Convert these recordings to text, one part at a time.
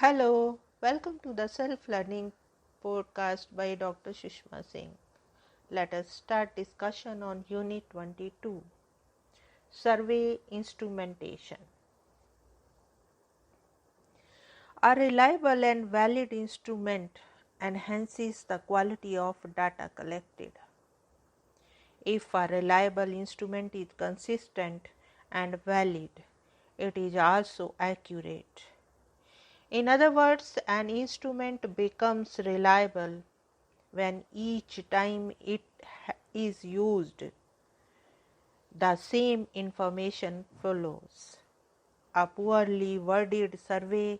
Hello, welcome to the Self-Learning podcast by Dr. Sushma Singh. Let us start discussion on Unit 22, Survey Instrumentation. A reliable and valid instrument enhances the quality of data collected. If a reliable instrument is consistent and valid, it is also accurate. In other words, an instrument becomes reliable when each time it is used, the same information follows. A poorly worded survey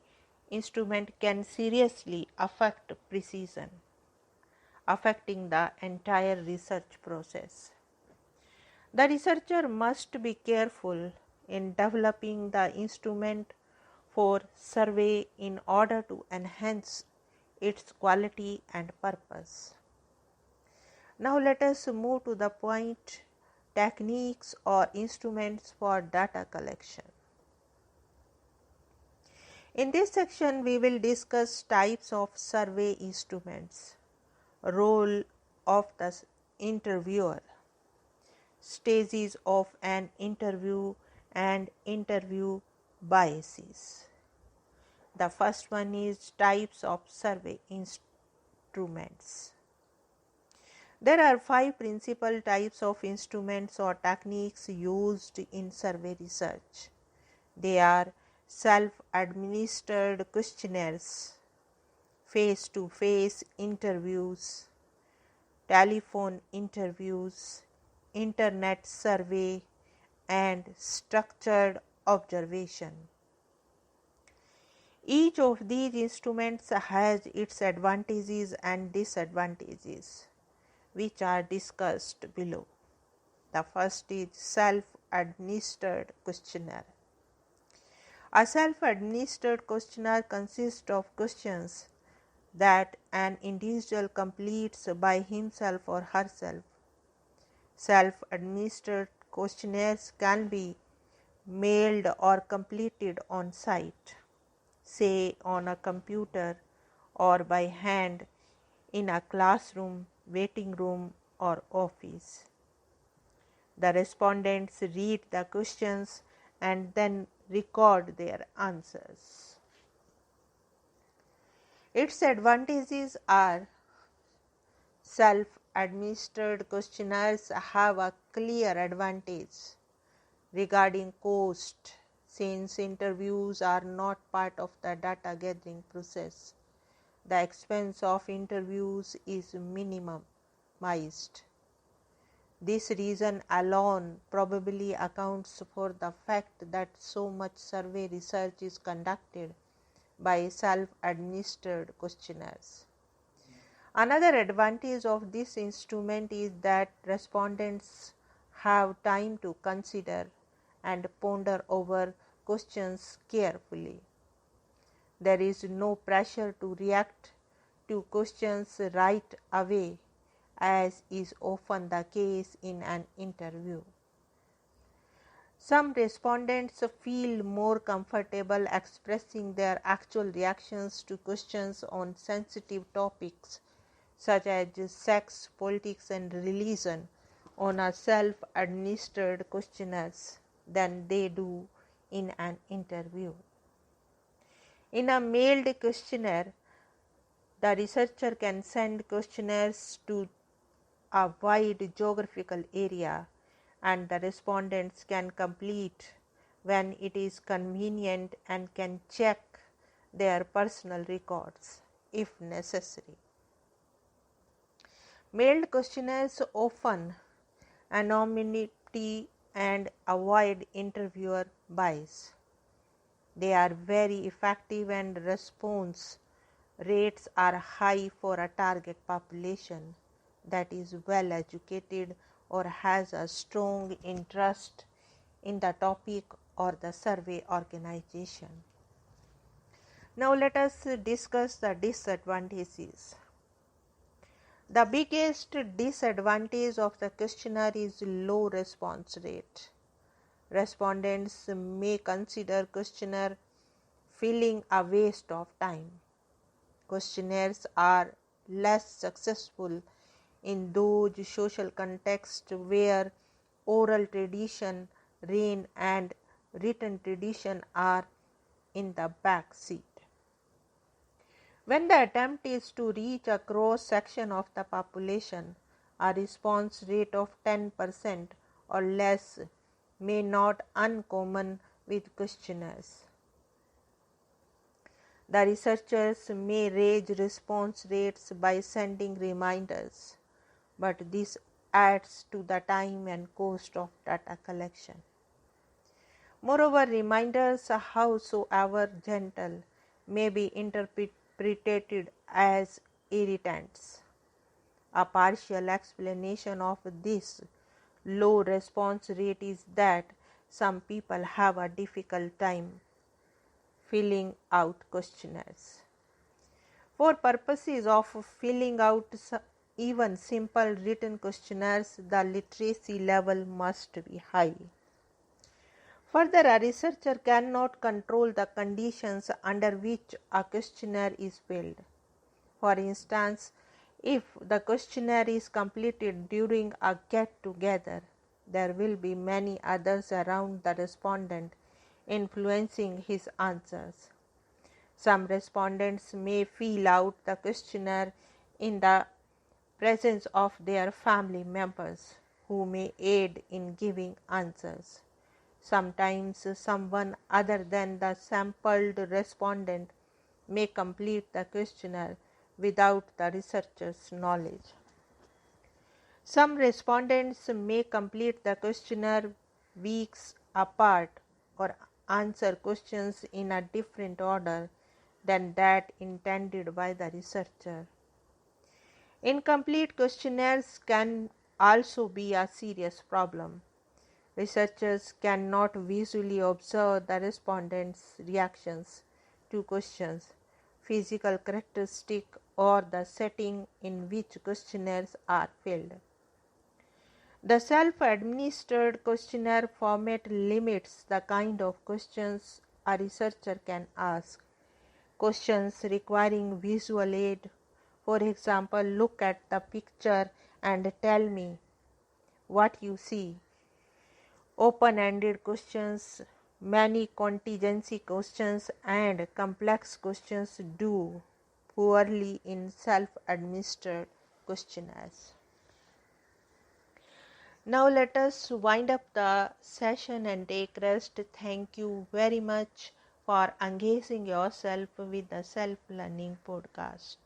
instrument can seriously affect precision, affecting the entire research process. The researcher must be careful in developing the instrument for survey in order to enhance its quality and purpose. Now let us move to the point techniques or instruments for data collection. In this section we will discuss types of survey instruments, role of the interviewer, stages of an interview and interview biases. The first one is types of survey instruments. There are 5 principal types of instruments or techniques used in survey research. They are self-administered questionnaires, face-to-face interviews, telephone interviews, internet survey, and structured observation. Each of these instruments has its advantages and disadvantages, which are discussed below. The first is self-administered questionnaire. A self-administered questionnaire consists of questions that an individual completes by himself or herself. Self-administered questionnaires can be mailed or completed on site, say on a computer or by hand in a classroom, waiting room, or office. The respondents read the questions and then record their answers. Its advantages are: self-administered questionnaires have a clear advantage regarding cost, since interviews are not part of the data gathering process. The expense of interviews is minimized. This reason alone probably accounts for the fact that so much survey research is conducted by self-administered questionnaires. Another advantage of this instrument is that respondents have time to consider and ponder over questions carefully. There is no pressure to react to questions right away, as is often the case in an interview. Some respondents feel more comfortable expressing their actual reactions to questions on sensitive topics such as sex, politics, and religion on a self-administered questionnaires than they do in an interview. In a mailed questionnaire, the researcher can send questionnaires to a wide geographical area, and the respondents can complete when it is convenient and can check their personal records if necessary. Mailed questionnaires often anonymity and avoid interviewer bias. They are very effective and response rates are high for a target population that is well educated or has a strong interest in the topic or the survey organization. Now let us discuss the disadvantages. The biggest disadvantage of the questionnaire is low response rate. Respondents may consider questionnaire feeling a waste of time. Questionnaires are less successful in those social contexts where oral tradition reign and written tradition are in the back seat. When the attempt is to reach a cross section of the population, a response rate of 10% or less may not uncommon with questionnaires. The researchers may raise response rates by sending reminders, but this adds to the time and cost of data collection. Moreover, reminders, howsoever gentle, may be interpreted as irritants. A partial explanation of this low response rate is that some people have a difficult time filling out questionnaires. For purposes of filling out even simple written questionnaires, the literacy level must be high. Further, a researcher cannot control the conditions under which a questionnaire is filled. For instance, if the questionnaire is completed during a get-together, there will be many others around the respondent influencing his answers. Some respondents may fill out the questionnaire in the presence of their family members, who may aid in giving answers. Sometimes someone other than the sampled respondent may complete the questionnaire without the researcher's knowledge. Some respondents may complete the questionnaire weeks apart or answer questions in a different order than that intended by the researcher. Incomplete questionnaires can also be a serious problem. Researchers cannot visually observe the respondents' reactions to questions, physical characteristics, or the setting in which questionnaires are filled. The self-administered questionnaire format limits the kind of questions a researcher can ask. Questions requiring visual aid, for example, look at the picture and tell me what you see. Open-ended questions, many contingency questions, and complex questions do poorly in self-administered questionnaires. Now let us wind up the session and take rest. Thank you very much for engaging yourself with the Self-Learning Podcast.